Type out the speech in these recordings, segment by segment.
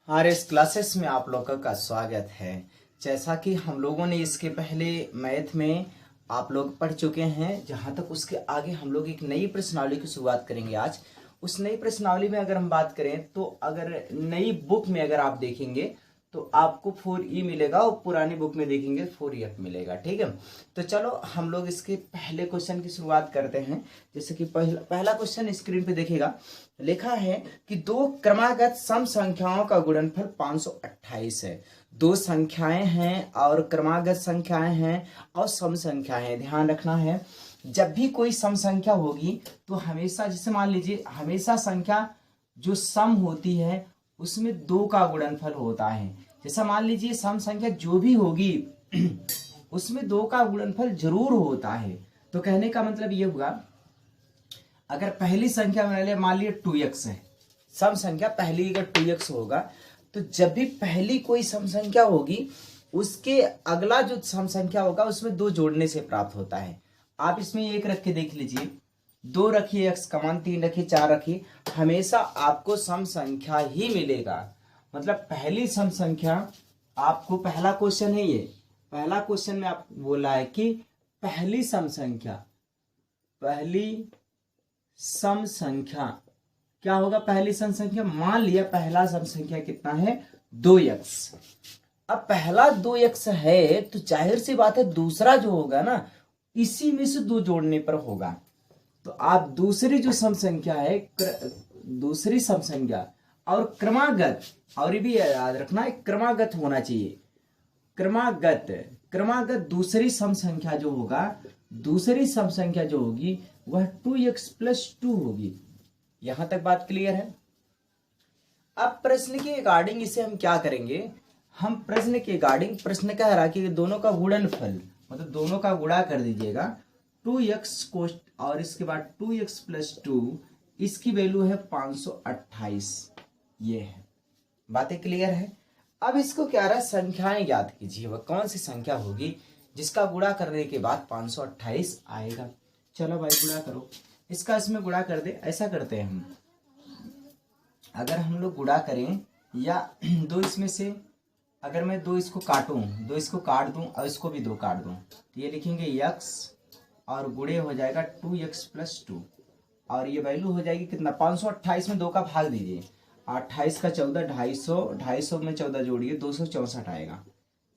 हमारे इस क्लासेस में आप लोगों का स्वागत है। जैसा कि हम लोगों ने इसके पहले मैथ में आप लोग पढ़ चुके हैं, जहां तक उसके आगे हम लोग एक नई प्रश्नावली की शुरुआत करेंगे आज। उस नई प्रश्नावली में अगर हम बात करें तो अगर नई बुक में अगर आप देखेंगे तो आपको 4E मिलेगा और पुरानी बुक में देखेंगे 4F मिलेगा। ठीक है, तो चलो हम लोग इसके पहले क्वेश्चन की शुरुआत करते हैं। जैसे कि पहला क्वेश्चन स्क्रीन पे देखिएगा, लिखा है कि दो क्रमागत सम संख्याओं का गुणनफल 528 है। दो संख्याएं हैं और क्रमागत संख्याएं हैं और सम संख्याएं। ध्यान रखना है, जब भी कोई सम संख्या होगी तो हमेशा, जैसे मान लीजिए, हमेशा संख्या जो सम होती है उसमें दो का गुणनफल होता है। जैसा मान लीजिए सम संख्या जो भी होगी उसमें दो का गुणनफल जरूर होता है। तो कहने का मतलब ये हुआ, अगर पहली संख्या मान लिया 2x है, सम संख्या पहली अगर 2x होगा तो जब भी पहली कोई सम संख्या होगी उसके अगला जो सम संख्या होगा उसमें दो जोड़ने से प्राप्त होता है। आप इसमें एक रख के देख लीजिए, 2 रखिए, x का मान 3 रखिए, 4 रखिए, हमेशा आपको सम संख्या ही मिलेगा। मतलब पहली सम संख्या आपको, पहला क्वेश्चन है ये, पहला क्वेश्चन में आप बोला है कि पहली सम संख्या, पहली सम संख्या क्या होगा? पहली सम संख्या, मान लिया पहला सम संख्या कितना है? 2x। अब पहला 2x है तो जाहिर सी बात है दूसरा जो होगा ना इसी में से दो जोड़ने पर होगा। तो आप दूसरी जो सम संख्या है, दूसरी सम संख्या और क्रमागत, और ये भी याद रखना है क्रमागत होना चाहिए। क्रमागत दूसरी सम संख्या जो होगा, दूसरी सम संख्या जो होगी वह 2x+2 होगी। यहां तक बात क्लियर है? अब प्रश्न के रिगार्डिंग इसे हम क्या करेंगे, हम प्रश्न के रिगार्डिंग, प्रश्न कह रहा कि दोनों का गुणनफल मतलब दोनों का गुणा कर दीजिएगा 2x को, और इसके बाद 2x+2, इसकी वैल्यू है 528। ये है, बातें क्लियर है? अब इसको क्या रहा है, संख्याएं ज्ञात कीजिए, वह कौन सी संख्या होगी जिसका गुणा करने के बाद 528 आएगा। चलो भाई गुणा करो, इसका इसमें गुणा कर दे। ऐसा करते हैं हम, अगर हम लोग गुणा करें या दो इसमें से, अगर मैं दो इसको काटूं, दो इसको काट दूं और इसको भी दो काट दूं, तो ये लिखेंगे x और गुणे हो जाएगा 2x+2, और ये वैल्यू हो जाएगी कितना? 528 में दो का भाग दीजिए, 28 का 14, 250 में 14 जोड़िए 264 आएगा।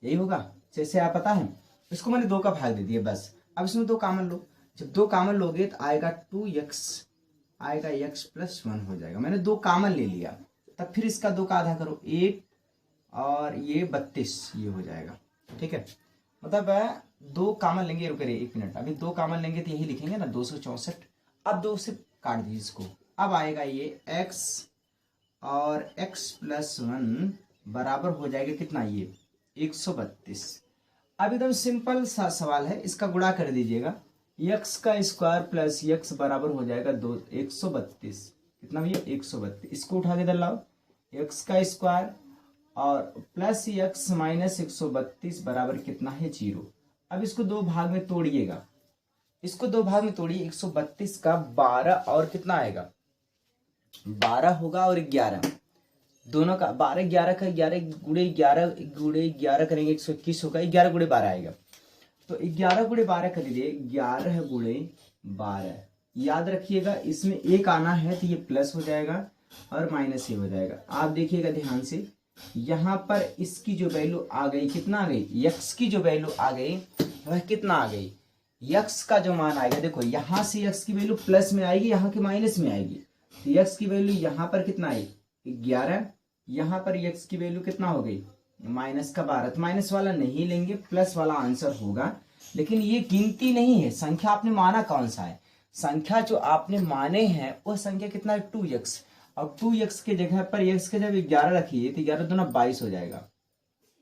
यही होगा, जैसे आप पता है, इसको मैंने दो का भाग दे दिया बस। अब इसमें दो कामन लो, जब दो कामन लोगे तो आएगा 2x, आएगा x+1 हो जाएगा। मैंने दो कामन ले लिया, तब फिर इसका दो का आधा करो, 1 और ये 32, ये हो जाएगा। ठीक है, मतलब दो कामन लेंगे, रुक रही 1 मिनट, अभी दो कामन लेंगे तो यही लिखेंगे ना 264। अब दो से काट दीजिए इसको, अब आएगा ये x और x+1 बराबर हो जाएगा कितना? ये 132। अब एकदम सिंपल सा सवाल है, इसका गुणा कर दीजिएगा, x का स्क्वायर प्लस x बराबर हो जाएगा 132। कितना भैया? 132। इसको उठा के इधर लाओ, x का स्क्वायर और प्लस x माइनस 132 बराबर कितना है? 0। अब इसको दो भाग में तोड़िएगा, इसको दो भाग में तोड़िए, 132 का 12 और कितना आएगा? 12 होगा और 11, दोनों का 12, 11 का 11 गुणे 11 करेंगे 121 होगा, 11 गुणे 12 आएगा। तो 11 गुणे 12 कर लीजिए, 11 गुणे 12। याद रखिएगा इसमें एक आना है तो ये प्लस हो जाएगा और माइनस ही हो जाएगा। आप देखिएगा ध्यान से, यहाँ पर इसकी जो वैल्यू आ गई, कितना आ गई? x की जो वैल्यू आ गई वह कितना आ गई? x का जो मान आएगा, देखो यहाँ से x की वैल्यू प्लस में आएगी, यहाँ के माइनस में आएगी, तो x की वैल्यू यहाँ पर कितना आई? 11। यहाँ पर x की वैल्यू कितना हो गई? -12। तो माइनस वाला नहीं लेंगे, प्लस वाला आंसर होगा। लेकिन ये गिनती नहीं है, संख्या आपने माना कौन सा है? संख्या जो आपने माने हैं वह संख्या कितना है? 2x। और 2x के जगह पर x के जब 11 रखिए तो 11 दूना 22 हो जाएगा।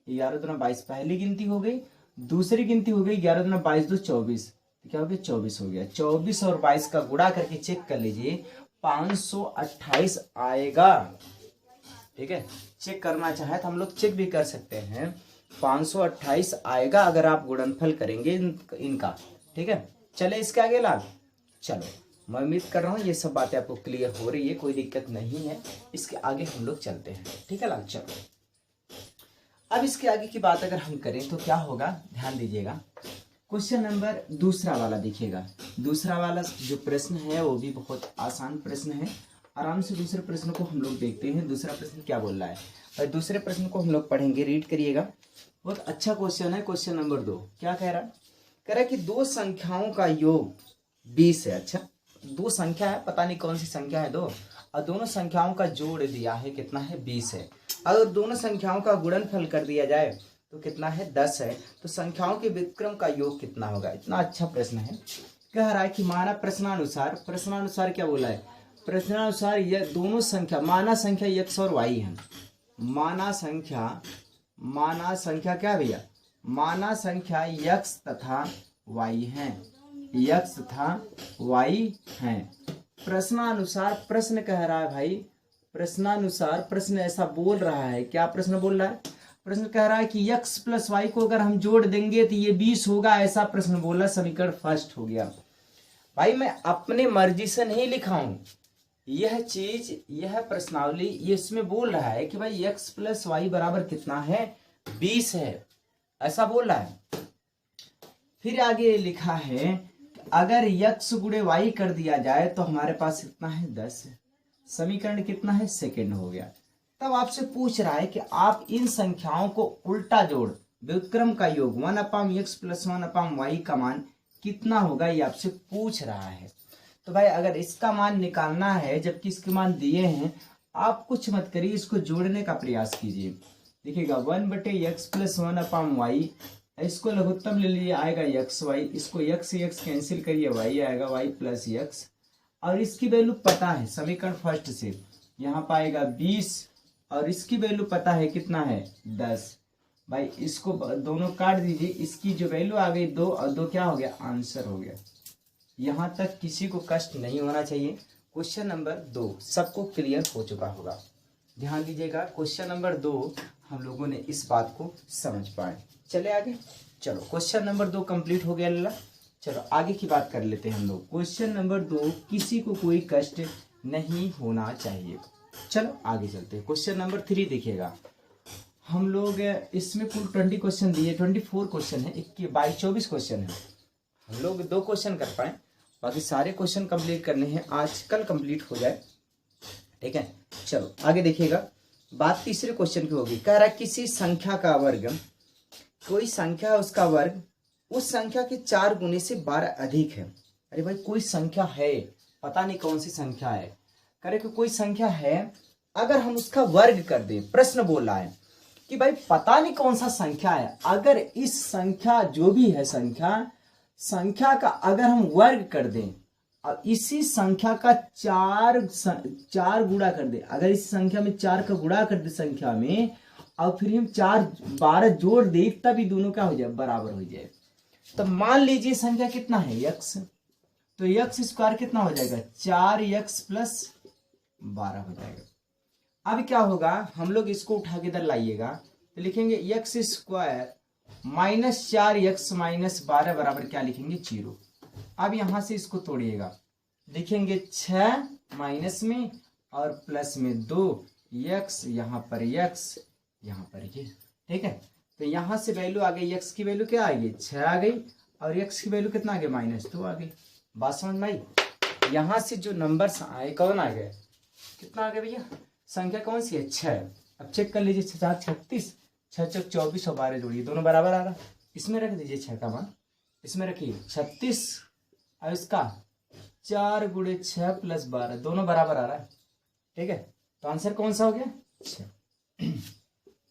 11 दूना 22 पहली गिनती हो गई, दूसरी गिनती हो गई 11 दूना 22 2 24, तो क्या हो गया? 24 हो गया। 24 और 22 का गुणा करके चेक कर लीजिए, 528 आएगा। ठीक है, चेक करना चाहे तो हम लोग चेक भी कर सकते हैं, 528 आएगा अगर आप गुणनफल करेंगे इनका। ठीक है, चले इसके आगे लाल, चलो मैं उम्मीद कर रहा हूँ ये सब बातें आपको क्लियर हो रही है, कोई दिक्कत नहीं है। इसके आगे हम लोग चलते हैं, ठीक है लाल। चलो अब इसके आगे की बात अगर हम करें तो क्या होगा, ध्यान दीजिएगा। क्वेश्चन नंबर दूसरा वाला देखिएगा। दूसरा वाला जो प्रश्न है वो भी बहुत आसान प्रश्न है। आराम से दूसरे प्रश्न को हम लोग देखते हैं, दूसरा प्रश्न क्या बोल रहा है। और दूसरे प्रश्न को हम लोग पढ़ेंगे, रीड करिएगा। बहुत अच्छा क्वेश्चन है। क्वेश्चन नंबर 2 क्या कह रहा है, कह रहा है कि दो संख्याओं का योग 20 है। अच्छा, दो संख्या है, पता नहीं कौन सी संख्या है दो, और दोनों संख्याओं का जोड़ दिया है कितना है, 20 है। अगर दोनों संख्याओं का गुणनफल कर दिया जाए तो कितना है, 10 है। तो संख्याओं के व्युत्क्रम का योग कितना होगा। इतना अच्छा प्रश्न है। कह रहा है कि माना प्रश्नानुसार क्या बोला है, प्रश्नानुसार यह दोनों संख्या, माना संख्या x और y है। माना संख्या क्या भैया, माना संख्या x तथा y है, x तथा y है। प्रश्नानुसार, प्रश्न कह रहा है भाई, प्रश्नानुसार प्रश्न ऐसा बोल रहा है, क्या प्रश्न बोल रहा है, प्रश्न कह रहा है कि x प्लस वाई को अगर हम जोड़ देंगे तो ये 20 होगा, ऐसा प्रश्न बोला। समीकरण फर्स्ट हो गया। भाई मैं अपने मर्जी से नहीं लिखा हूं यह चीज, यह प्रश्नावली ये इसमें बोल रहा है कि भाई x प्लस वाई बराबर कितना है, 20 है, ऐसा बोल रहा है। फिर आगे लिखा है अगर x गुणे वाई कर दिया जाए तो हमारे पास कितना है, 10 है। समीकरण कितना है, सेकंड हो गया। तब आपसे पूछ रहा है कि आप इन संख्याओं को उल्टा जोड़, व्युत्क्रम का योग 1/x प्लस 1/y का मान कितना होगा, ये आपसे पूछ रहा है। तो भाई अगर इसका मान निकालना है, जबकि इसके मान दिए हैं, आप कुछ मत करिए, इसको जोड़ने का प्रयास कीजिए। देखिएगा 1/x प्लस 1/y, इसको लघुत्तम ले लीजिए, आएगा x y, इसको x से x कैंसिल करिए, y आएगा y प्लस x, और इसकी वैल्यू पता है समीकरण फर्स्ट से, यहाँ पाएगा 20, और इसकी वैल्यू पता है कितना है, 10। भाई इसको दोनों काट दीजिए, इसकी जो वैल्यू आ गई 2 और 2 क्या हो गया, आंसर हो गया। यहाँ तक किसी को कष्ट नहीं होना चाहिए। क्वेश्चन नंबर 2 सबको क्लियर हो चुका होगा। ध्यान दीजिएगा, क्वेश्चन नंबर 2 हम लोगों ने इस बात को समझ पाए। चले आगे, चलो क्वेश्चन नंबर 2 कंप्लीट हो गया लल्ला। चलो आगे की बात कर लेते हैं हम लोग। क्वेश्चन नंबर 2 किसी को कोई कष्ट नहीं होना चाहिए। चलो आगे चलते हैं। क्वेश्चन नंबर 3 देखिएगा। हम लोग इसमें कुल 20 क्वेश्चन दिए, 24 क्वेश्चन है, 24 क्वेश्चन है। हम लोग 2 क्वेश्चन कर पाए, बाकी सारे क्वेश्चन कंप्लीट करने हैं, आज कल कंप्लीट हो जाए, ठीक है। चलो आगे देखिएगा। बात तीसरे क्वेश्चन की होगी। कह रहा है किसी संख्या का वर्ग, कोई संख्या है उसका वर्ग उस संख्या के 4 गुने से 12 अधिक है। अरे भाई कोई संख्या है, पता नहीं कौन सी संख्या है, करे कि कोई संख्या है, अगर हम उसका वर्ग कर दें, प्रश्न बोल रहा है कि भाई पता नहीं कौन सा संख्या है, अगर इस संख्या जो भी है संख्या का अगर हम वर्ग कर दें और इसी संख्या का 4 गुणा कर दे, अगर इस संख्या में 4 का गुणा कर दे संख्या में, और फिर हम 12 जोड़ दे, तभी दोनों क्या हो जाए, बराबर हो जाए। तो मान लीजिए संख्या कितना है, x, तो x स्क्वायर कितना हो जाएगा, 4x प्लस 12 हो जाएगा। अब क्या होगा, हम लोग इसको उठा के इधर लाइएगा, तो लिखेंगे x square minus 4x minus 12 बराबर क्या लिखेंगे, 0। अब यहां से इसको तोड़िएगा, लिखेंगे 6 माइनस में और प्लस में 2x, यहाँ पर x, यहाँ पर ये, ठीक है। तो यहां से वैल्यू आ गई, x की वैल्यू क्या आ गई, 6 आ गई, और x की वैल्यू कितना आ गया, -2 आ गई। बात समझ में आई। यहां से जो नंबर्स आए कौन आ गए, कितना आ गया भैया, संख्या कौन सी है, 6। अब चेक कर लीजिए, 6 4 36, 6 चौक 24 और 12 जोड़िए, दोनों बराबर आ रहा। इसमें रख दीजिए 6 का मान, इसमें रखिए 36, और इसका 4 गुणे 6 प्लस 12, दोनों बराबर आ रहा है, ठीक है। तो आंसर कौन सा हो गया, 6।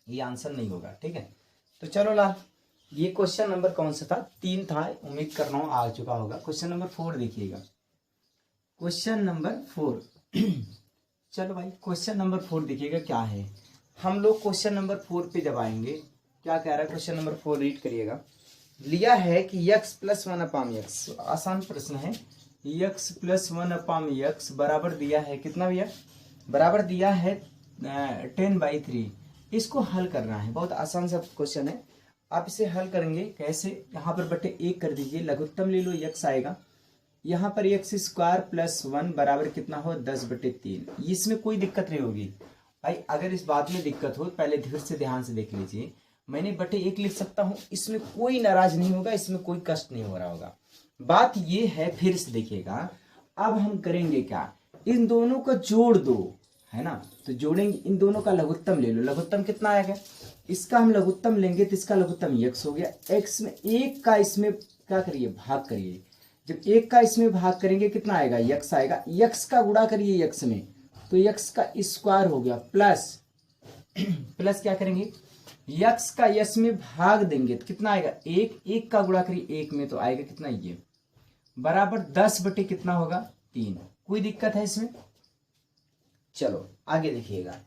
ये आंसर नहीं होगा, ठीक है। तो चलो लाल, ये क्वेश्चन नंबर कौन सा था, 3 था, उम्मीद कर रहा हूं आ चुका होगा। क्वेश्चन नंबर 4 देखिएगा, क्वेश्चन नंबर 4 चलो भाई क्वेश्चन नंबर 4 देखिएगा क्या है। हम लोग क्वेश्चन नंबर 4 पे जब आएंगे, क्या कह रहा है क्वेश्चन नंबर 4, रीड करिएगा। लिया है कि x प्लस 1/x, आसान प्रश्न है, x प्लस 1/x बराबर दिया है कितना भैया, बराबर दिया है 10/3। इसको हल करना है, बहुत आसान सा क्वेश्चन है। आप इसे हल करेंगे कैसे, यहाँ पर बटे 1 कर दीजिए, लघुत्तम ले लो, x आएगा, यहाँ पर एक्स स्क्वायर प्लस 1 बराबर कितना हो 10/3। इसमें कोई दिक्कत नहीं होगी भाई। अगर इस बात में दिक्कत हो पहले धीरे से ध्यान से देख लीजिए। मैंने बटे 1 लिख सकता हूँ, इसमें कोई नाराज नहीं होगा, इसमें कोई कष्ट नहीं हो रहा होगा। बात ये है, फिर से देखिएगा, अब हम करेंगे क्या, इन दोनों को जोड़ दो, है ना। तो जोड़ेंगे, इन दोनों का लघुत्तम ले लो। लघुत्तम कितना आएगा, इसका हम लघुत्तम लेंगे तो इसका लघुत्तम x हो गया। x में 1 का इसमें क्या करिए, भाग करिए। जब 1 का इसमें भाग करेंगे कितना आएगा, x आएगा। x का गुणा करिए x में, तो x का स्क्वायर हो गया प्लस प्लस क्या करेंगे, x का s में भाग देंगे तो कितना आएगा 1। 1 का गुणा करिए 1 में तो आएगा कितना, ये बराबर 10 बटे कितना होगा 3। कोई दिक्कत है इसमें। चलो आगे देखिएगा,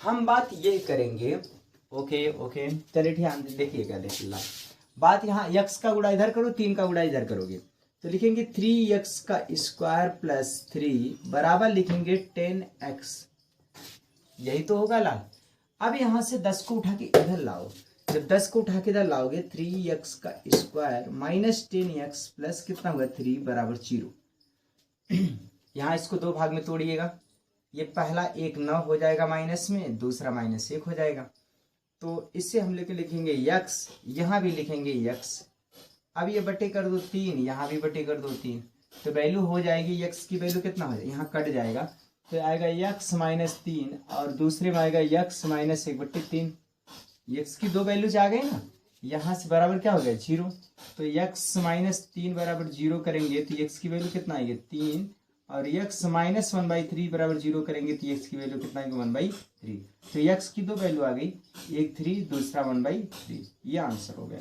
हम बात ये करेंगे। ओके ओके, चलिए ध्यान देखिएगा। देखिएगा बात, यहाँ x का गुणा इधर करो, 3 का गुणा इधर करोगे तो लिखेंगे 3x का स्क्वायर प्लस 3 बराबर लिखेंगे 10x। यही तो होगा लाल। अब यहां से 10 को उठा के इधर लाओ। जब 10 को उठा के इधर लाओगे 3x का स्क्वायर माइनस 10x प्लस कितना होगा 3 बराबर 0। यहाँ इसको दो भाग में तोड़िएगा। ये पहला 1 9 हो जाएगा माइनस में, दूसरा -1 हो जाएगा। तो इससे हम लेके लिखेंगे x, यहाँ भी लिखेंगे x। अब ये बटे कर दो 3, यहाँ भी बटे कर दो 3, तो वैल्यू हो जाएगी x की वैल्यू कितना हो जाएगा, यहाँ कट जाएगा तो आएगा x -3 और दूसरे में आएगा x -1/3। x की दो वैल्यूज आ गई ना, यहाँ से बराबर क्या हो गया 0। तो x -3 बराबर 0 करेंगे तो x की वैल्यू कितना आएगी 3, और x -1/3 बराबर 0 करेंगे तो x की वैल्यू कितना आएगी 1/3। तो x की दो वैल्यू आ गई, एक 3 दूसरा 1/3। ये आंसर हो गया।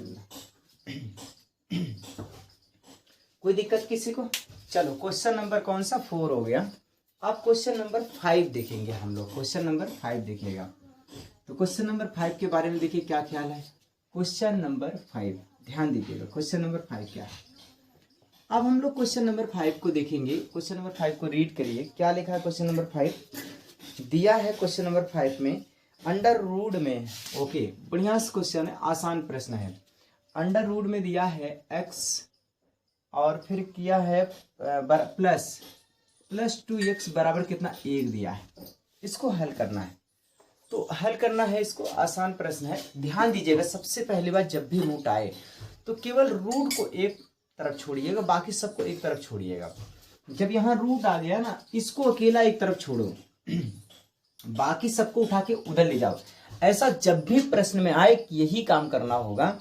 कोई दिक्कत किसी को। चलो क्वेश्चन नंबर कौन सा 4 हो गया। अब क्वेश्चन नंबर 5 देखेंगे हम लोग। क्वेश्चन नंबर 5 देखिएगा। तो क्वेश्चन नंबर 5 के बारे में देखिए क्या ख्याल है। क्वेश्चन नंबर 5 ध्यान दीजिएगा, क्वेश्चन नंबर 5 क्या है। अब हम लोग क्वेश्चन नंबर 5 को देखेंगे। क्वेश्चन नंबर 5 को रीड करिए, क्या लिखा है क्वेश्चन नंबर 5 दिया है। क्वेश्चन नंबर 5 में अंडर रूट में, ओके बढ़िया से क्वेश्चन है, आसान प्रश्न है। अंडर रूट में दिया है x और फिर किया है प्लस 2x बराबर कितना 1 दिया है। इसको हल करना है, तो हल करना है इसको। आसान प्रश्न है, ध्यान दीजिएगा। सबसे पहली बात, जब भी रूट आए तो केवल रूट को एक तरफ छोड़िएगा, बाकी सबको एक तरफ छोड़िएगा। जब यहाँ रूट आ गया ना, इसको अकेला एक तरफ छोड़ो, बाकी सबको उठा के उधर ले जाओ। ऐसा जब भी प्रश्न में आए यही काम करना होगा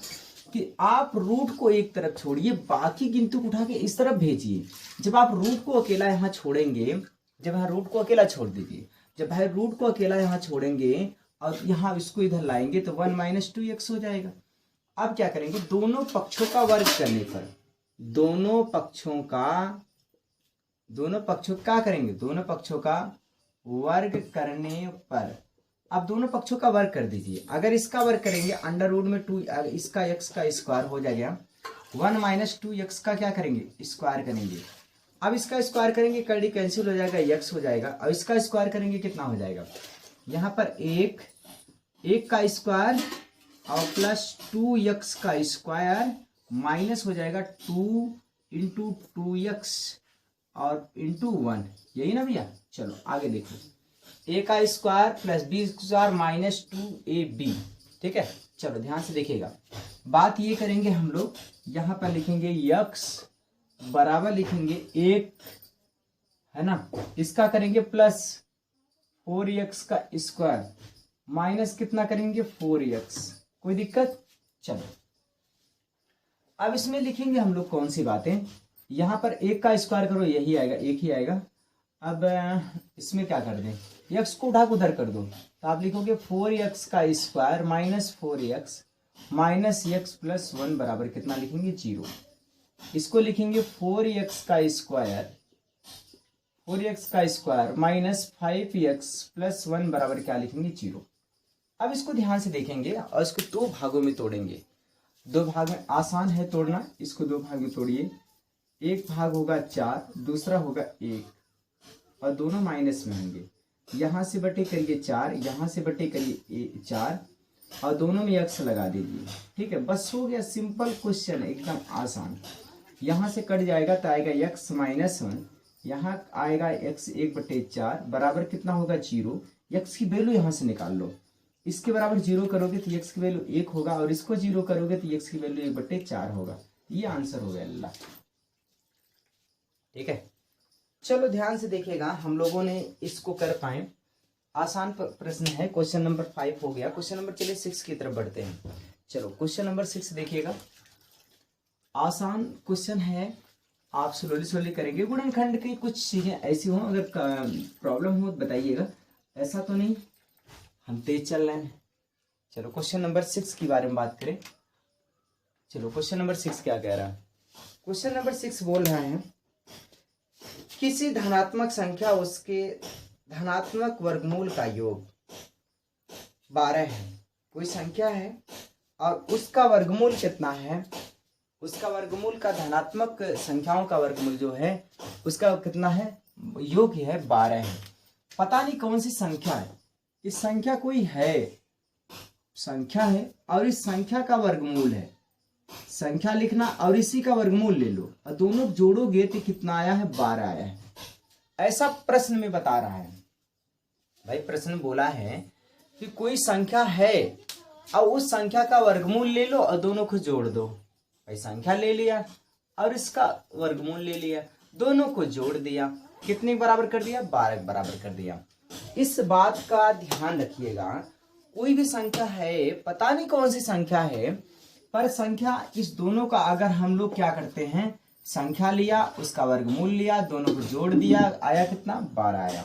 कि आप रूट को एक तरफ छोड़िए, बाकी गिनती को उठा के इस तरफ भेजिए। जब आप रूट को अकेला यहाँ छोड़ेंगे, जब यहाँ रूट को अकेला छोड़ दीजिए, जब भाई रूट को अकेला यहाँ छोड़ेंगे और यहाँ इसको इधर लाएंगे तो 1 - 2x हो जाएगा। अब क्या करेंगे, दोनों पक्षों का वर्ग करने पर, दोनों पक्षों का करेंगे, दोनों पक्षों का वर्ग करने पर। अब दोनों पक्षों का वर्ग कर दीजिए। अगर इसका वर्ग करेंगे अंडर रूट में 2, इसका x का स्क्वायर हो जाएगा। 1 - 2x का क्या करेंगे, स्क्वायर करेंगे। अब इसका स्क्वायर करेंगे, कड़ी कैंसिल हो जाएगा, x हो जाएगा। अब इसका स्क्वायर करेंगे कितना हो जाएगा, यहाँ पर 1 का स्क्वायर और प्लस 2x का स्क्वायर माइनस हो जाएगा 2 × 2x और इंटू 1, यही ना भैया। चलो आगे देखो, a का square plus b square minus 2ab। ठीक है, चलो ध्यान से देखिएगा। बात ये करेंगे हम लोग, यहाँ पर लिखेंगे x बराबर लिखेंगे 1, है ना। इसका करेंगे प्लस 4x का स्क्वायर माइनस कितना करेंगे 4x। कोई दिक्कत। चलो अब इसमें लिखेंगे हम लोग कौन सी बातें। यहाँ पर 1 का स्क्वायर करो, यही आएगा, 1 ही आएगा। अब इसमें क्या कर दें, x को उठा के उधर कर दो, तो आप लिखोगे 4x का square minus 4x minus x plus 1 बराबर कितना लिखेंगे 0। इसको लिखेंगे 4x का स्क्वायर माइनस 5x प्लस 1 बराबर क्या लिखेंगे 0। अब इसको ध्यान से देखेंगे और इसको दो भागों में तोड़ेंगे। दो भाग में आसान है तोड़ना, इसको दो भाग में तोड़िए। एक भाग होगा 4, दूसरा होगा 1 और दोनों माइनस में होंगे। यहाँ से बटे करिए 4, यहाँ से बटे करिए 4 और दोनों में x लगा दीजिए। ठीक है, बस हो गया। सिंपल क्वेश्चन है, एकदम आसान। यहाँ से कट जाएगा तो आएगा x माइनस 1, यहाँ आएगा x 1/4 बराबर कितना होगा 0। x की वैल्यू यहाँ से निकाल लो, इसके बराबर 0 करोगे तो x की वैल्यू 1 होगा और इसको 0 करोगे तो x की वैल्यू 1/4 होगा। ये आंसर हो गया अल्लाह। ठीक है, चलो ध्यान से देखिएगा, हम लोगों ने इसको कर पाए। आसान प्रश्न है, क्वेश्चन नंबर 5 हो गया। क्वेश्चन नंबर चलिए 6 की तरफ बढ़ते हैं। चलो क्वेश्चन नंबर 6 देखिएगा, आसान क्वेश्चन है, आप स्लोली करेंगे। गुणनखंड की कुछ चीजें ऐसी हो, अगर प्रॉब्लम हो तो बताइएगा, ऐसा तो नहीं हम तेज चल रहे हैं। चलो क्वेश्चन नंबर 6 के बारे में बात करें। चलो क्वेश्चन नंबर 6 क्या कह रहा है? क्वेश्चन नंबर 6 बोल रहा है किसी धनात्मक संख्या उसके धनात्मक वर्गमूल का योग 12 है। कोई संख्या है और उसका वर्गमूल कितना है, उसका वर्गमूल का धनात्मक संख्याओं का वर्गमूल जो है उसका कितना है, योग है 12 है। पता नहीं कौन सी संख्या है, इस संख्या कोई है, संख्या है और इस संख्या का वर्गमूल है। संख्या लिखना और इसी का वर्गमूल ले लो और दोनों जोड़ोगे तो कितना आया है, 12 आया है। ऐसा प्रश्न में बता रहा है भाई। प्रश्न बोला है कि कोई संख्या है और उस संख्या का वर्गमूल ले लो और दोनों को जोड़ दो। भाई संख्या ले लिया और इसका वर्गमूल ले लिया, दोनों को जोड़ दिया, कितने बराबर कर दिया, 12 बराबर कर दिया। इस बात का ध्यान रखिएगा, कोई भी संख्या है, पता नहीं कौन सी संख्या है, पर संख्या इस दोनों का अगर हम लोग क्या करते हैं, संख्या लिया उसका वर्गमूल लिया, दोनों को जोड़ दिया, आया कितना, 12 आया।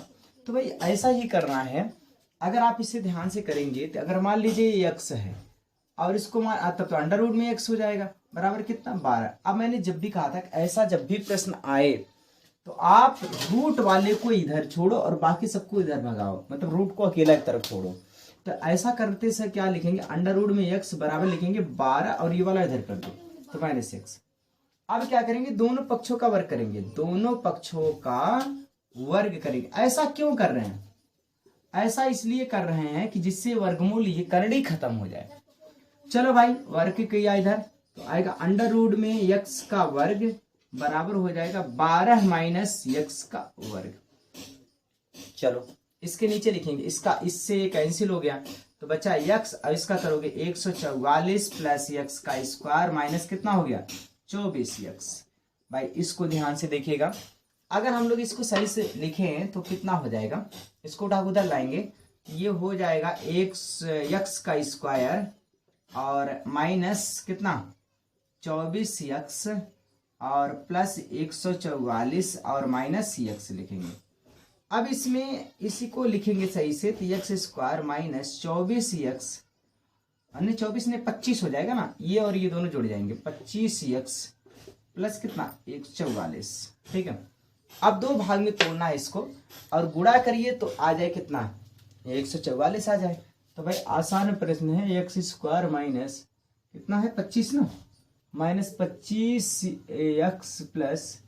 तो भाई ऐसा ही करना है। अगर आप इसे ध्यान से करेंगे तो अगर मान लीजिए ये x है और इसको मान, तब तो अंडर रूट में x हो जाएगा, बराबर कितना, 12। अब मैंने जब भी कहा था ऐसा जब भी प्रश्न आए तो आप रूट वाले को इधर छोड़ो और बाकी सबको इधर भगाओ, मतलब रूट को अकेला एक तरफ छोड़ो। तो ऐसा करते से क्या लिखेंगे, अंडर रूट में x बराबर लिखेंगे 12 और ये वाला इधर कर दो तो -x। अब क्या करेंगे, दोनों पक्षों का वर्ग करेंगे, दोनों पक्षों का वर्ग करेंगे। ऐसा क्यों कर रहे हैं, ऐसा इसलिए कर रहे हैं कि जिससे वर्गमूल ये करड़ी खत्म हो जाए। चलो भाई वर्ग किया इधर तो आएगा अंडर रूट में x का वर्ग बराबर हो जाएगा 12 माइनस x का वर्ग। चलो इसके नीचे लिखेंगे, इसका इससे कैंसिल हो गया तो बचा x और इसका करोगे 144 प्लस x का स्क्वायर माइनस कितना हो गया, 24x। भाई इसको ध्यान से देखिएगा, अगर हम लोग इसको सही से लिखें तो कितना हो जाएगा, इसको उठा उधर लाएंगे, ये हो जाएगा x का स्क्वायर और माइनस कितना 24x और प्लस 144 और माइनस x लिखेंगे। अब इसमें इसी को लिखेंगे सही से तो x स्क्वायर माइनस 24x, अन्य 24 ने 25 हो जाएगा ना, ये और ये दोनों जुड़ जाएंगे, 25x प्लस कितना 144। ठीक है, अब दो भाग में तोड़ना है इसको और गुणा करिए तो आ जाए कितना, 144 आ जाए। तो भाई आसान प्रश्न है, x स्क्वायर माइनस कितना है 25 ना, माइनस 25x प्लस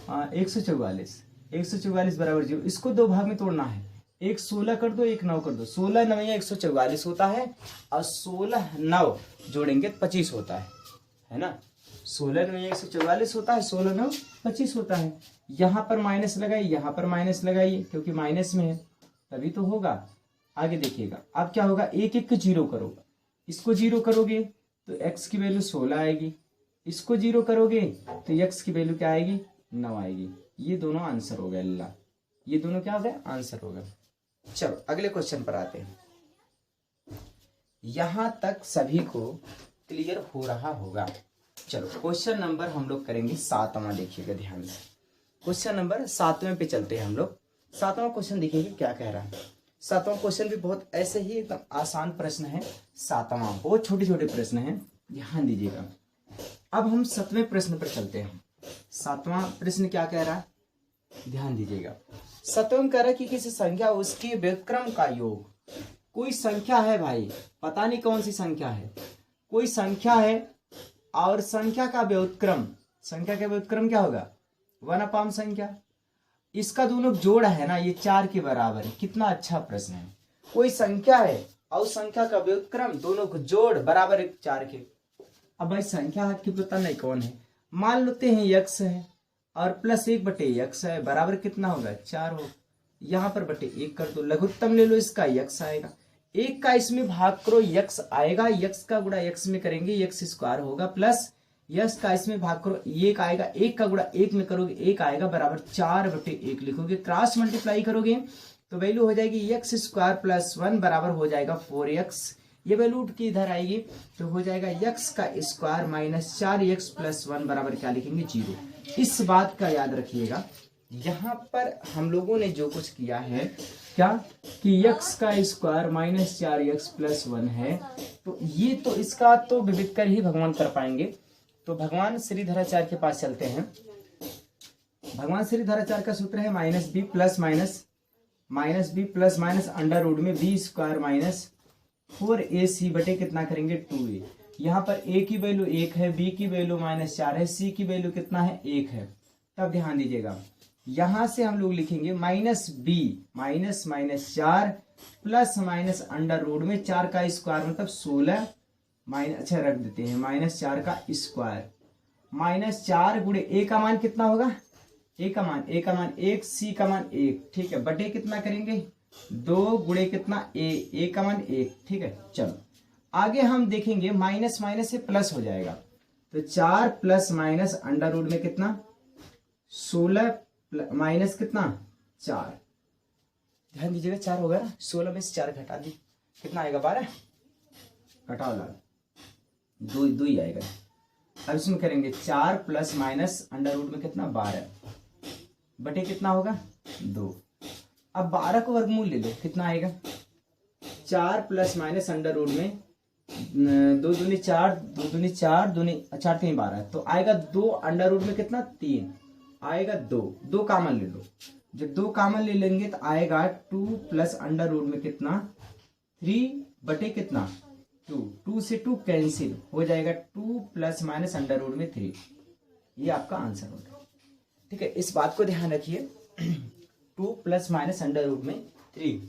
144 बराबर 0। इसको दो भाग में तोड़ना है, एक 16 कर दो, एक 9 कर दो, 16 9 144 होता है और 16 9 जोड़ेंगे 25 होता है ना। 16 9 144 होता है, 16 9 25 होता है। यहाँ पर माइनस लगाइए, यहाँ पर माइनस लगाइए, क्योंकि माइनस में है तभी तो होगा। आगे देखिएगा अब क्या होगा, एक एक को जीरो करोगे, इसको जीरो करोगे तो x की वैल्यू 16 आएगी, इसको जीरो करोगे तो x की वैल्यू क्या आएगी, 9 आएगी। ये दोनों आंसर हो गए अल्लाह, ये दोनों क्या हो गए, आंसर हो गए। चलो अगले क्वेश्चन पर आते हैं। यहां तक सभी को क्लियर हो रहा होगा। चलो क्वेश्चन नंबर हम लोग करेंगे 7वां, देखिएगा ध्यान से। क्वेश्चन नंबर 7वें पे चलते हैं हम लोग। 7वां क्वेश्चन देखिएगा क्या कह रहा है। 7वां क्वेश्चन भी बहुत ऐसे ही एकदम आसान प्रश्न है। 7वां बहुत छोटे छोटे प्रश्न है, ध्यान दीजिएगा। अब हम 7वें प्रश्न पर चलते हैं। 7वां प्रश्न क्या कह रहा है, ध्यान दीजिएगा। 7वां कह रहा है कि किसी संख्या उसके व्युत्क्रम का योग। कोई संख्या है भाई, पता नहीं कौन सी संख्या है, कोई संख्या है और संख्या का व्युत्क्रम, संख्या का व्युत्क्रम क्या होगा, 1/, संख्या, इसका दोनों जोड़ है ना, ये 4 के बराबर है। कितना अच्छा प्रश्न है। कोई संख्या है और संख्या का व्युत्क्रम दोनों को जोड़ बराबर 4 के। अब भाई संख्या की पता नहीं कौन है, मान लेते हैं यक्स है और प्लस 1/x है, बराबर कितना होगा 4 हो। यहाँ पर बटे 1 कर दो, लघुत्तम ले लो, इसका यक्स आएगा। 1 का इसमें भाग करो, यक्स आएगा, यक्स का गुणा यक्स में करेंगे यक्स स्क्वायर होगा, प्लस यक्स का इसमें भाग करो 1 आएगा, 1 का गुणा 1 में करोगे 1 आएगा, बराबर 4/1 लिखोगे। क्रॉस मल्टीप्लाई करोगे तो वैल्यू हो जाएगी x स्क्वायर प्लस 1 बराबर हो जाएगा 4x। ये वैल्यू उठ के इधर आएगी तो हो जाएगा x का स्क्वायर माइनस 4x प्लस 1 बराबर क्या लिखेंगे 0। इस बात का याद रखिएगा, यहाँ पर हम लोगों ने जो कुछ किया है क्या कि x का स्क्वायर माइनस 4x प्लस 1 है, तो ये तो इसका तो विविध कर ही भगवान कर पाएंगे। तो भगवान श्रीधराचार्य के पास चलते हैं। भगवान श्रीधराचार्य का सूत्र है minus b plus minus under root में बी स्क्वायर माइनस 4ac बटे कितना करेंगे 2a। यहाँ पर a की वैल्यू 1 है, b की वैल्यू -4 है, c की वैल्यू कितना है 1 है। तब ध्यान दीजिएगा, यहां से हम लोग लिखेंगे -b minus 4 plus minus under root में 4 का स्क्वायर मतलब 16 माइनस, अच्छा रख देते हैं -4 का स्क्वायर, -4 गुणे a का मान कितना होगा, a का मान 1, c का मान 1, ठीक है, बटे कितना करेंगे 2 गुणे कितना a का मान 1, ठीक है। चलो आगे हम देखेंगे माइनस माइनस से प्लस हो जाएगा, तो 4 प्लस माइनस अंडर रूट में कितना 16 माइनस कितना 4, ध्यान दीजिएगा 4 होगा ना, 16 में से 4 घटा दी कितना आएगा 12, घटाओ लाल 2 ही आएगा। अब इसमें करेंगे 4 प्लस माइनस अंडर रूट में कितना 12 बटे कितना होगा 2। अब 12 को वर्गमूल ले लो, कितना आएगा 4 प्लस माइनस अंडर रूट में 2 दूनी 4, 2 दूनी 4, 4 3 12, तो आएगा 2 अंडर रूट में कितना 3 आएगा 2 कॉमन ले लो, जब 2 कॉमन ले लेंगे तो आएगा 2 प्लस अंडर रूट में कितना 3 बटे कितना 2 से 2 कैंसिल हो जाएगा 2 प्लस माइनस अंडर रूट में 3। ये आपका आंसर होगा, ठीक है, इस बात को ध्यान रखिए 2 प्लस माइनस अंडर रूट में 3।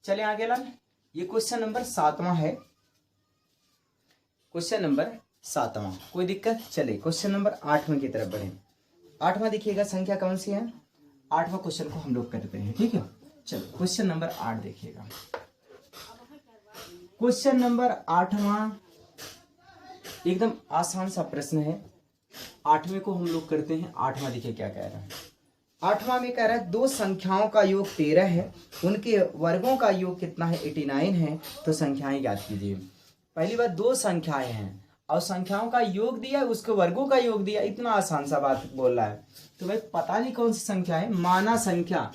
चले आगे लाल, ये क्वेश्चन नंबर 7वां है, क्वेश्चन नंबर 7वां, कोई दिक्कत। चले क्वेश्चन नंबर 8वें की तरफ बढ़े। 8वां देखिएगा, संख्या कौन सी है, 8वां क्वेश्चन को हम लोग करते हैं, ठीक है। चलो क्वेश्चन नंबर 8 देखिएगा, क्वेश्चन नंबर 8वां एकदम आसान सा प्रश्न है। 8वें को हम लोग करते हैं। 8वां देखिए क्या कह रहा है, 8वां में कह रहा है दो संख्याओं का योग 13 है, उनके वर्गों का योग कितना है 89 है, तो संख्याएं ज्ञात कीजिए। पहली बात, दो संख्याएं हैं और संख्याओं का योग दिया, उसके वर्गों का योग दिया, इतना आसान सा बात बोल रहा है। तो भाई पता नहीं कौन सी संख्या है, माना संख्या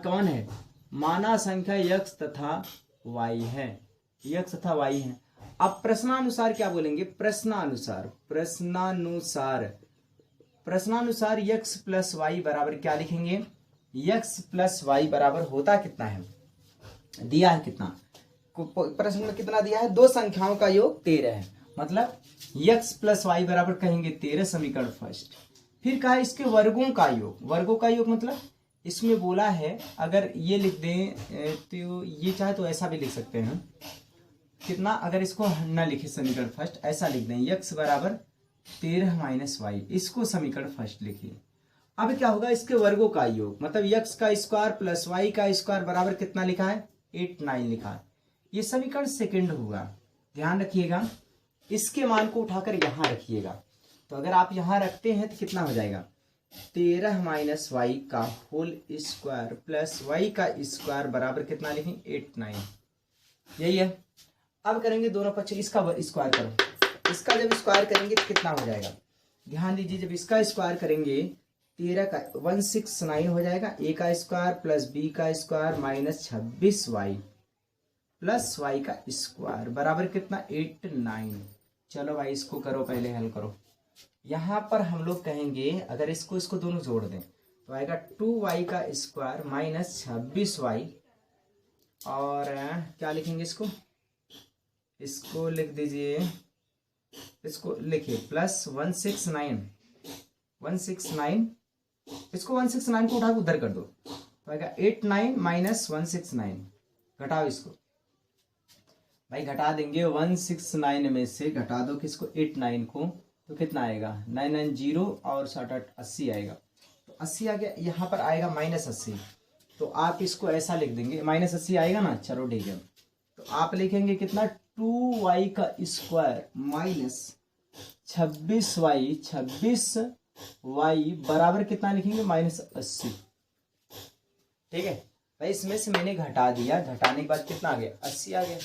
कौन है, माना संख्या x तथा y है, x तथा y है। अब प्रश्नानुसार क्या बोलेंगे, प्रश्नानुसार x प्लस वाई बराबर क्या लिखेंगे, x प्लस वाई बराबर होता कितना है, दिया है कितना, प्रश्न में कितना दिया है, दो संख्याओं का योग 13 है, मतलब x प्लस वाई बराबर कहेंगे 13, समीकरण फर्स्ट। फिर कहा इसके वर्गों का योग मतलब इसमें बोला है, अगर ये लिख दें तो ये चाहे तो ऐसा भी लिख सकते हैं कितना, अगर इसको न लिखे समीकरण फर्स्ट, ऐसा लिख दें x बराबर 13 माइनस वाई, इसको समीकरण फर्स्ट लिखिए। अब क्या होगा, इसके वर्गों का योग मतलब x का स्क्वायर प्लस y का स्क्वायर बराबर कितना लिखा है 89 लिखा है, ये समीकरण सेकंड होगा। ध्यान रखिएगा, इसके मान को उठाकर यहां रखिएगा, तो अगर आप यहां रखते हैं तो कितना हो जाएगा 13 माइनस वाई का होल स्क्वायर प्लस वाई का स्क्वायर बराबर कितना लिखें 89, यही है। अब करेंगे दोनों पक्ष, इसका स्क्वायर करो, इसका जब स्क्वायर करेंगे तो कितना हो जाएगा, ध्यान दीजिए, जब इसका स्क्वायर करेंगे 13 का 169 हो जाएगा, a का स्क्वायर प्लस b का square minus 26y plus y का स्क्वायर बराबर कितना 89। चलो भाई इसको करो, पहले हल करो। यहाँ पर हम लोग कहेंगे अगर इसको दोनों जोड़ दें तो आएगा 2y का स्क्वायर माइनस 26y, और क्या लिखेंगे, इसको लिख दीजिए, इसको लिखिए प्लस 169, इसको 169 को उठा उधर कर दो तो आएगा 89 माइनस 169, घटाओ इसको, भाई घटा देंगे 169 में से घटा दो किसको 89 को, तो कितना आएगा 990 और 780 आएगा। तो 80 आ गया, यहाँ पर आएगा -80। तो आप इसको ऐसा लिख देंगे, -80 आएगा ना, चलो ठीक है। तो आप लिखेंगे कितना 2y का स्क्वायर माइनस 26y बराबर कितना लिखेंगे -80। ठीक है भाई, इसमें से मैंने घटा दिया, घटाने के बाद कितना आ गया 80 आ गया।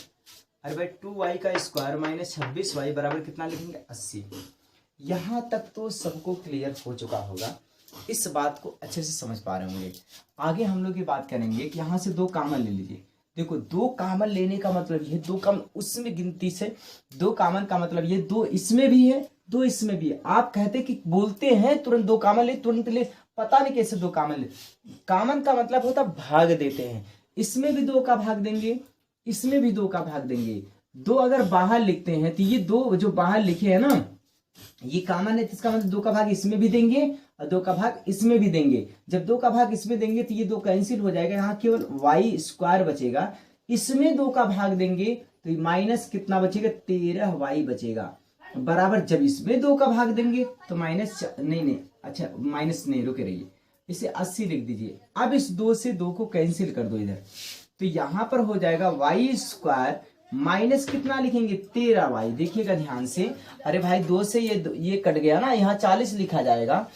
अरे भाई 2y का स्क्वायर माइनस 26y बराबर कितना लिखेंगे 80। यहां तक तो सबको क्लियर हो चुका होगा, इस बात को अच्छे से समझ पा रहे होंगे। आगे हम लोग ये बात करेंगे कि यहां से 2 कॉमन ले लीजिए। देखो 2 कॉमन लेने का मतलब ये 2 कॉमन उसमें गिनती से 2 कॉमन का मतलब ये 2 इसमें भी है 2 इसमें भी है। आप कहते कि बोलते हैं तुरंत 2 कॉमन ले, तुरंत ले, पता नहीं कैसे 2 कॉमन ले। कॉमन का मतलब होता भाग देते हैं, इसमें भी 2 का भाग देंगे, इसमें भी 2 का भाग देंगे। 2 अगर बाहर लिखते हैं तो ये 2 जो बाहर लिखे हैं ना ये कॉमन है, इसका मतलब 2 का भाग इसमें भी देंगे और 2 का भाग इसमें भी देंगे। जब 2 का भाग इसमें देंगे तो ये 2 कैंसिल हो जाएगा, यहाँ केवल y स्क्वायर बचेगा। इसमें 2 का भाग देंगे तो माइनस कितना बचेगा 13y बचेगा बराबर। जब इसमें 2 का भाग देंगे तो माइनस नहीं अच्छा माइनस नहीं, रुके रहिए, इसे 80 लिख दीजिए। अब इस 2 से 2 को कैंसिल कर दो इधर, तो यहां पर हो जाएगा y स्क्वायर माइनस कितना लिखेंगे 13y। देखिएगा ध्यान से, अरे भाई 2 से ये कट गया ना, यहाँ 40 लिखा जाएगा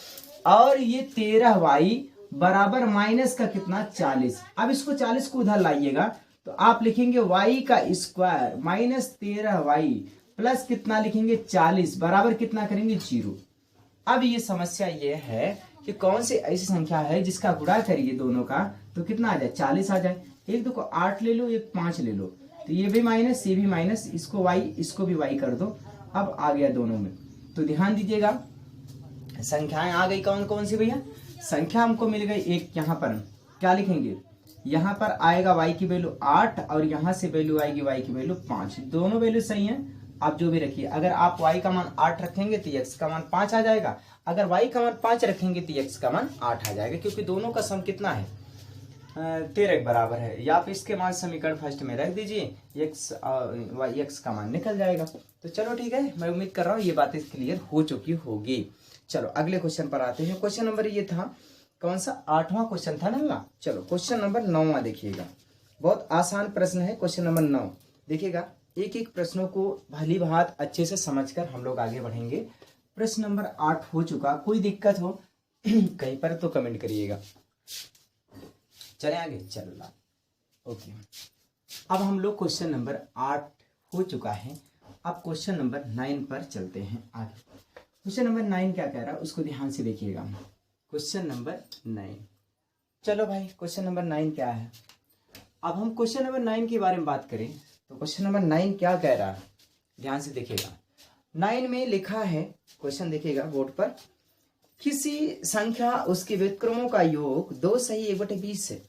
और ये 13y बराबर माइनस का कितना 40। अब इसको 40 को उधर लाइएगा तो आप लिखेंगे y का स्क्वायर माइनस 13y प्लस कितना लिखेंगे 40 बराबर कितना करेंगे 0। अब ये समस्या ये है कि कौन सी ऐसी संख्या है जिसका गुणा करिए दोनों का तो कितना आ जाए 40 आ जाए। एक दो को 8 ले लो, एक 5 ले लो, तो ये भी माइनस ये भी माइनस, इसको y इसको भी y कर दो। अब आ गया दोनों में, तो ध्यान दीजिएगा संख्याएं आ गई कौन कौन सी भैया। संख्या हमको मिल गई एक, यहाँ पर क्या लिखेंगे, यहाँ पर आएगा y की वैल्यू 8 और यहाँ से वैल्यू आएगी y की वैल्यू 5। दोनों वैल्यू सही है, आप जो भी रखिए। अगर आप y का मान 8 रखेंगे तो x का मान 5 आ जाएगा, अगर y का मान 5 रखेंगे तो x का मान 8 आ जाएगा, क्योंकि दोनों का सम कितना है 13 के बराबर है। या आप इसके मान समीकरण फर्स्ट में रख दीजिए, x का मान निकल जाएगा। तो चलो ठीक है, मैं उम्मीद कर रहा हूँ ये बातें क्लियर हो चुकी होगी। चलो अगले क्वेश्चन पर आते हैं। क्वेश्चन नंबर ये था कौन सा 8वां क्वेश्चन था ना। चलो क्वेश्चन नंबर 9वां देखिएगा, बहुत आसान प्रश्न है क्वेश्चन नंबर 9। देखिएगा एक एक प्रश्नों को भली भांति अच्छे से समझकर हम लोग आगे बढ़ेंगे। प्रश्न नंबर 8 हो चुका, कोई दिक्कत हो कहीं पर तो कमेंट करिएगा। चले आगे, चलना ओके। अब हम लोग क्वेश्चन नंबर 8 हो चुका है, अब क्वेश्चन नंबर 9 पर चलते हैं आगे। क्वेश्चन नंबर 9 क्या कह रहा है उसको ध्यान से देखिएगा। क्वेश्चन नंबर 9, चलो भाई क्वेश्चन नंबर 9 क्या है। अब हम क्वेश्चन नंबर 9 के बारे में बात करें तो क्वेश्चन नंबर 9 क्या कह रहा है, ध्यान से देखिएगा। 9 में लिखा है, क्वेश्चन देखिएगा बोर्ड पर, किसी संख्या उसके व्युत्क्रमों का योग 2 सही 1/20 है।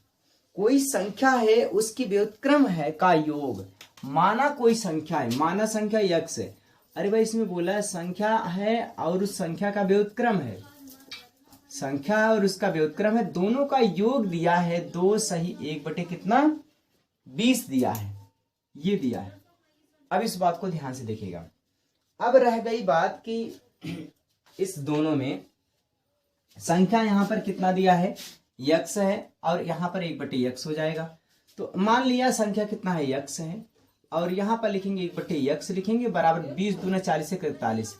कोई संख्या है उसकी व्युत्क्रम है का योग, माना कोई संख्या है, माना संख्या x है। अरे भाई इसमें बोला है संख्या है और उस संख्या का व्युत्क्रम है, संख्या और उसका व्युत्क्रम है, दोनों का योग दिया है 2 सही 1/20 दिया है, ये दिया है। अब इस बात को ध्यान से देखिएगा। अब रह गई बात कि इस दोनों में संख्या यहां पर कितना दिया है x है और यहां पर 1/x हो जाएगा। तो मान लिया संख्या कितना है x है और यहां पर लिखेंगे 1/x लिखेंगे बराबर 20 दूना 40 से 41,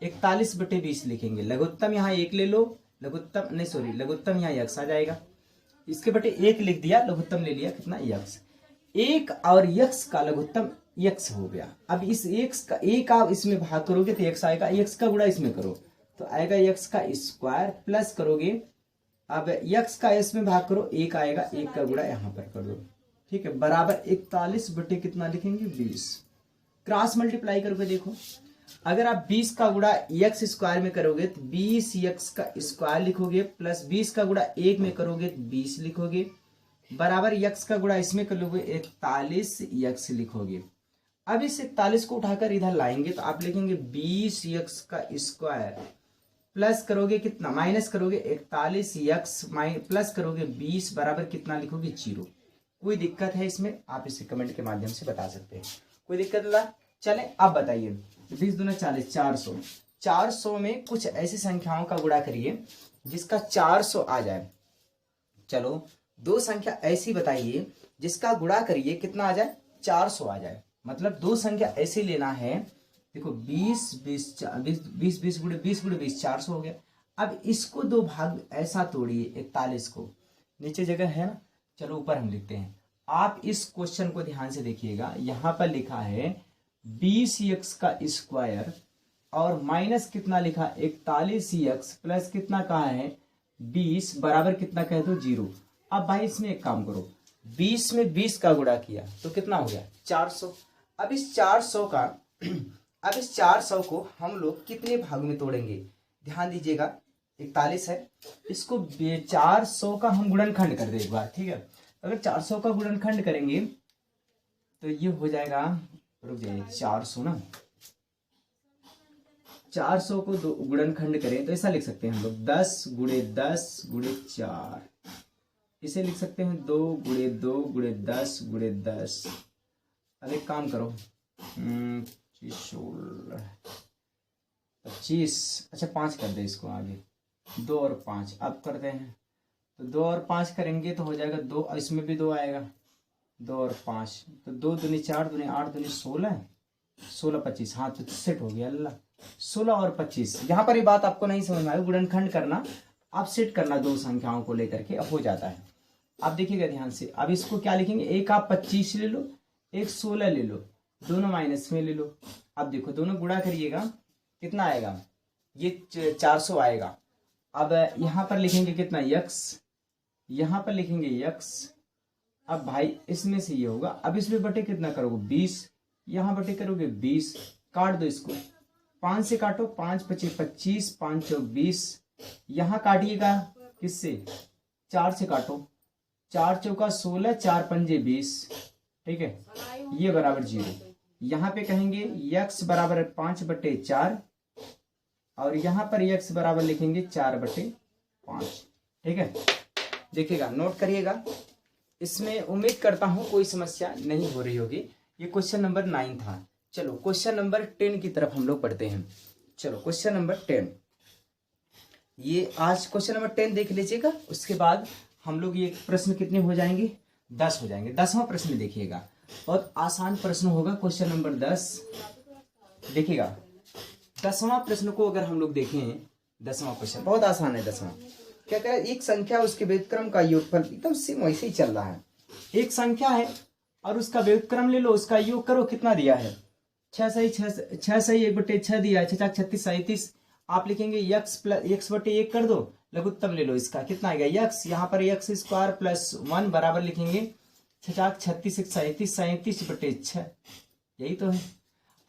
41/20 लिखेंगे। लघुत्तम यहाँ 1 ले लो, लघुत्तम नहीं सॉरी लघुत्तम यहाँ x आ जाएगा, इसके बटे 1 लिख दिया, लघुत्तम ले लिया कितना x, 1 और x का लघुत्तम x हो गया। अब इस x का एक आप इसमें भाग करोगे तो x आएगा, x का गुणा इसमें करो तो आएगा x का स्क्वायर, प्लस करोगे अब x का इसमें भाग करो 1 आएगा, 1 का गुणा यहाँ पर कर दो, ठीक है, बराबर 41 बटे कितना लिखेंगे 20। क्रॉस मल्टीप्लाई करोगे, देखो अगर आप 20 का गुणा x स्क्वायर में करोगे तो 20x का स्क्वायर लिखोगे, प्लस 20 का गुणा 1 में करोगे 20 लिखोगे, बराबर x का गुणा इसमें कर लोगे 41x लिखोगे। अब इस 41 को उठाकर इधर लाएंगे तो आप लिखेंगे 20x का स्क्वायर, प्लस करोगे कितना माइनस करोगे 41x प्लस करोगे 20 बराबर कितना लिखोगे 0। कोई दिक्कत है इसमें, आप इसे कमेंट के माध्यम से बता सकते हैं। कोई दिक्कत ला? चले अब बताइए 20 दूना 40, 400। 400 में कुछ ऐसी संख्याओं का गुणा करिए जिसका 400 आ जाए। चलो दो संख्या ऐसी बताइए जिसका गुणा करिए कितना आ जाए, 400 आ जाए। मतलब दो संख्या ऐसे लेना है, देखो 20 20 20 20 गुणे 20 गुणे 20 400 हो गया। अब इसको दो भाग ऐसा तोड़िए 41 को, नीचे जगह है ना, चलो ऊपर हम लिखते हैं। आप इस क्वेश्चन को ध्यान से देखिएगा, यहां पर लिखा है 20x का स्क्वायर और माइनस कितना लिखा 41x प्लस कितना कहा है 20 बराबर कितना कह दो 0। अब भाई इसमें एक काम करो, 20 में 20 का गुणा किया तो कितना हो गया 400। अब इस 400 को हम लोग कितने भागों में तोड़ेंगे, ध्यान दीजिएगा। 41 है, इसको 400 का हम गुणनखंड कर दे एक बार, ठीक है। अगर 400 का गुणनखंड करेंगे तो ये हो जाएगा, रुक जाइए 400 ना, 400 को दो गुणनखंड करें तो ऐसा लिख सकते हैं हम लोग 10 गुणे 10 गुणे 4, इसे लिख सकते हैं 2 गुणे 2 गुणे 10 गुणे 10। अब एक काम करो 25, अच्छा 5 कर दे इसको आगे, 2 और 5 अब करते हैं। तो 2 और 5 करेंगे तो हो जाएगा 2, इसमें भी 2 आएगा, 2 और 5 तो 2 दूनी 4 दूनी 8 दूनी 16, 16 25, हाँ तो सेट हो गया अल्लाह। 16 और 25, यहाँ पर ये बात आपको नहीं समझ में आएगी, गुणनखंड करना आप सेट करना दो संख्याओं को लेकर के, अब हो जाता है। आप देखिएगा ध्यान से, अब इसको क्या लिखेंगे, एक आप 25 ले लो, एक 16 ले लो, दोनों माइनस में ले लो। अब देखो दोनों गुणा करिएगा कितना आएगा, ये 400 आएगा। अब यहाँ पर लिखेंगे कितना x, यहाँ पर लिखेंगे x। अब भाई इसमें से ये होगा, अब इसमें बटे कितना करोगे 20, यहाँ बटे करोगे 20, काट दो इसको, 5 से काटो, 5 पचे 25, 5 चौक 20, यहाँ काटिएगा किससे 4 से काटो, 4 चौका 16, 4 पंजे 20, ठीक है, ये बराबर 0। यहाँ पे कहेंगे x बराबर 5 बटे 4 और यहाँ पर x बराबर लिखेंगे 4 बटे 5, ठीक है। देखिएगा नोट करिएगा, इसमें उम्मीद करता हूं कोई समस्या नहीं हो रही होगी। ये क्वेश्चन नंबर 9 था। चलो क्वेश्चन नंबर 10 की तरफ हम लोग पढ़ते हैं। चलो क्वेश्चन नंबर 10, ये आज क्वेश्चन नंबर 10 देख लीजिएगा, उसके बाद हम लोग ये प्रश्न कितने हो जाएंगे, 10 हो जाएंगे। 10वां प्रश्न देखिएगा, बहुत आसान प्रश्न होगा क्वेश्चन नंबर 10। देखिएगा 10वां प्रश्न को अगर हम लोग देखें, 10वां क्वेश्चन बहुत आसान है। 10वां क्या कह रहा है, एक संख्या उसके व्युत्क्रम का योगफल, एकदम सेम वैसे ही चल रहा है। एक संख्या है और उसका व्युत्क्रम ले लो, उसका योग करो, कितना दिया है 6 सही 1 बटे 6 दिया है, 6 36 37। आप लिखेंगे x प्लस x बटे 1 कर दो, लघुत्तम ले लो, इसका कितना आएगा x, यहाँ पर x स्क्वायर प्लस 1 बराबर लिखेंगे 6 36 37 37 बटे 6, यही तो है।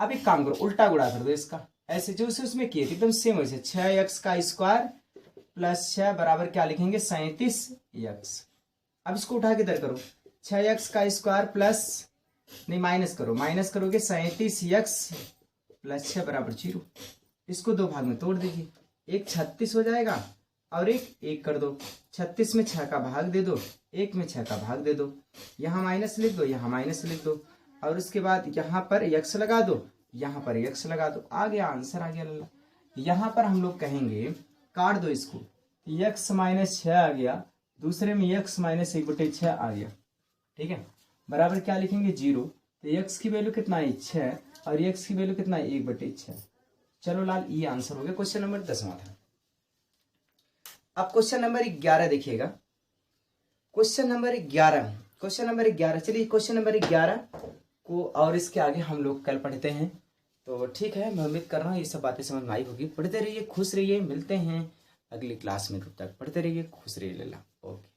अब एक काम करो, उल्टा गुणा कर दो इसका, ऐसे जो उसमें किए एकदम सेम वैसे, 6x का स्क्वायर प्लस 6 बराबर क्या लिखेंगे 37x। अब इसको उठा के इधर करो, 6x का स्क्वायर प्लस नहीं माइनस करो, माइनस करोगे 37x प्लस 6 बराबर 0। इसको दो भाग में तोड़ दीजिए, एक 36 हो जाएगा और एक 1 कर दो, 36 में 6 का भाग दे दो, 1 में 6 का भाग दे दो, यहाँ माइनस लिख दो, यहाँ माइनस लिख दो और उसके बाद यहाँ पर x लगा दो, यहाँ पर x लगा दो, आ गया आंसर, आ गया। यहाँ पर हम लोग कहेंगे काट दो इसको, x माइनस 6 आ गया, दूसरे में x माइनस 1 बटे 6 आ गया, ठीक है, बराबर क्या लिखेंगे 0। तो x की वैल्यू कितना है 6 और x की वैल्यू कितना है 1 बटे 6। चलो लाल, ये आंसर हो गया, क्वेश्चन नंबर 10वां था। अब क्वेश्चन नंबर 11 देखिएगा, क्वेश्चन नंबर 11, चलिए क्वेश्चन नंबर 11 को और इसके आगे हम लोग कल पढ़ते हैं। तो ठीक है, मैं उम्मीद कर रहा हूँ ये सब बातें समझ में आई होगी। पढ़ते रहिए, खुश रहिए, मिलते हैं अगली क्लास में, तब तक पढ़ते रहिए, खुश रहिए। ओके।